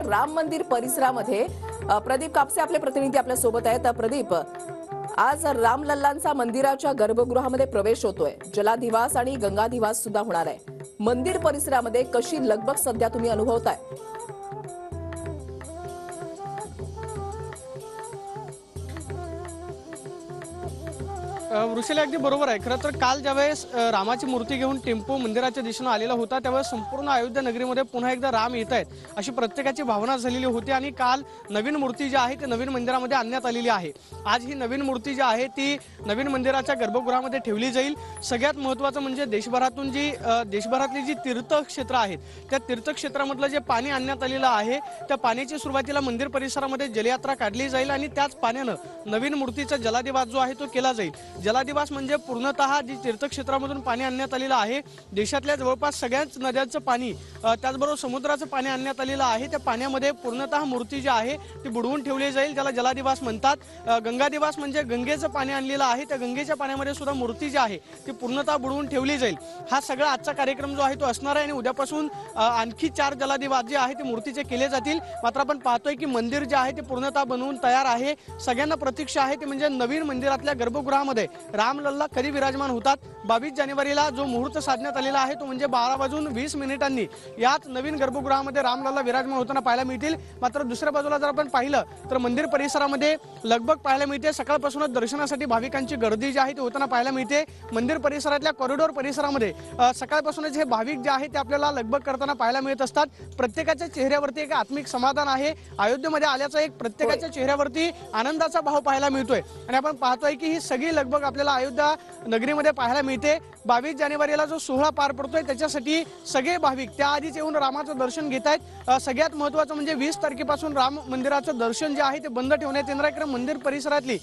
राम मंदिर परिसरामध्ये प्रदीप कापसे आपले प्रतिनिधी आपल्या सोबत आहेत। प्रदीप, आज रामलल्लांचा मंदिराच्या गर्भगृहामध्ये प्रवेश होतोय, जलाधिवास आणि गंगाधिवास सुद्धा होणार आहे। मंदिर परिसरामध्ये कशी लगबग सध्या तुम्ही अनुभवताय? वृषाली अगदी बरोबर आहे। खरं तर काल ज्यावेळेस रामाची मूर्ती घेऊन टेम्पो मंदिराच्या दिशेने आलेला होता, त्यावेळेस संपूर्ण अयोध्या नगरीमध्ये पुन्हा एकदा राम येत आहेत अशी प्रत्येकाची भावना झालेली होती आणि काल नवीन मूर्ती जी आहे ती नवीन मंदिरामध्ये आणण्यात आलेली आहे। आज ही नवीन मूर्ती जी आहे ती नवीन मंदिराच्या गर्भगृहामध्ये ठेवली जाईल। सगळ्यात महत्त्वाचं म्हणजे देशभरातली जी तीर्थक्षेत्र आहेत त्या तीर्थक्षेत्रामधलं जे पाणी आणण्यात आलेलं आहे त्या पाण्याची सुरुवातीला मंदिर परिसरामध्ये जलयात्रा काढली जाईल आणि त्याच पाण्यानं नवीन मूर्तीचा जलाधिवास जो आहे तो केला जाईल। जलाधिवास म्हणजे पूर्णतः जी तीर्थक्षेत्रामधून पाणी आणण्यात आलेलं आहे, देशातल्या जवळपास सगळ्याच नद्यांचं पाणी त्याचबरोबर समुद्राचं पाणी आणण्यात आलेलं आहे। त्या पाण्यामध्ये पूर्णतः मूर्ती जी आहे ती बुडवून ठेवली जाईल, ज्याला जलाधिवास म्हणतात। गंगाधिवास म्हणजे गंगेचं पाणी आणलेलं आहे, त्या गंगेच्या पाण्यामध्ये सुद्धा मूर्ती जी आहे ती पूर्णतः बुडवून ठेवली जाईल। हा सगळा आजचा कार्यक्रम जो आहे तो असणार आहे आणि उद्यापासून आणखी 4 जलाधिवास जे आहे ते मूर्तीचे केले जातील। मात्र आपण पाहतोय की मंदिर जे आहे ते पूर्णतः बनवून तयार आहे। सगळ्यांना प्रतीक्षा आहे ती म्हणजे नवीन मंदिरातल्या गर्भगृहामध्ये रामलल्ला कधी विराजमान होतात। 22 जानेवारीला जो मुहूर्त साधण्यात आलेला आहे तो म्हणजे 12:20 याच नवीन गर्भगृहामध्ये रामलल्ला विराजमान होताना पाहायला मिळतील। मात्र दुसऱ्या बाजूला जर आपण पाहिलं तर मंदिर परिसरामध्ये लगबग पाहायला मिळते। सकाळपासूनच दर्शनासाठी भाविकांची गर्दी जी आहे ती होताना पाहायला मिळते। मंदिर परिसरातल्या कॉरिडॉर परिसरामध्ये सकाळपासूनच हे भाविक जे आहे ते आपल्याला लगबग करताना पाहायला मिळत असतात। प्रत्येकाच्या चेहऱ्यावरती एक आत्मिक समाधान आहे। अयोध्येमध्ये आल्याचा एक प्रत्येकाच्या चेहऱ्यावरती आनंदाचा भाव पाहायला मिळतोय आणि आपण पाहतोय की ही सगळी लगबग आपल्याला अयोध्या नगरीमध्ये पाहायला मिळते। 22 जानेवारीला जो सोहळा पार पडतोय त्याच्यासाठी सगळे भाविक त्याआधीच येऊन रामाचं दर्शन घेत आहेत। सगळ्यात महत्त्वाचं म्हणजे 20 तारखेपासून राम मंदिराचं दर्शन जे आहे ते बंद ठेवण्यात येणार आहे, कारण मंदिर परिसरातली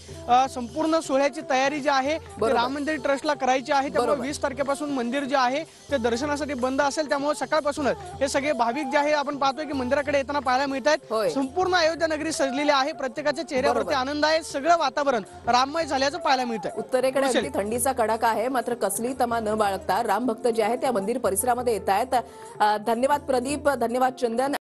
संपूर्ण सोहळ्याची तयारी जी आहे ते राम मंदिर ट्रस्टला करायची आहे। त्यामुळे 20 तारखेपासून मंदिर जे आहे ते दर्शनासाठी बंद असेल। त्यामुळे सकाळपासूनच हे सगळे भाविक जे आहे आपण पाहतोय की मंदिराकडे येताना पाहायला मिळत आहेत। संपूर्ण अयोध्या नगरी सजलेली आहे, प्रत्येकाच्या चेहऱ्यावरती आनंद आहे, सगळं वातावरण राममय झाल्याचं पाहायला मिळतंय। उत्तरेकडे अगदी थंडीचा कडाका आहे, मात्र कसली तमा न बाळगता राम भक्त जे आहेत त्या मंदिर परिसरामध्ये येत आहेत। धन्यवाद प्रदीप, धन्यवाद चंदन।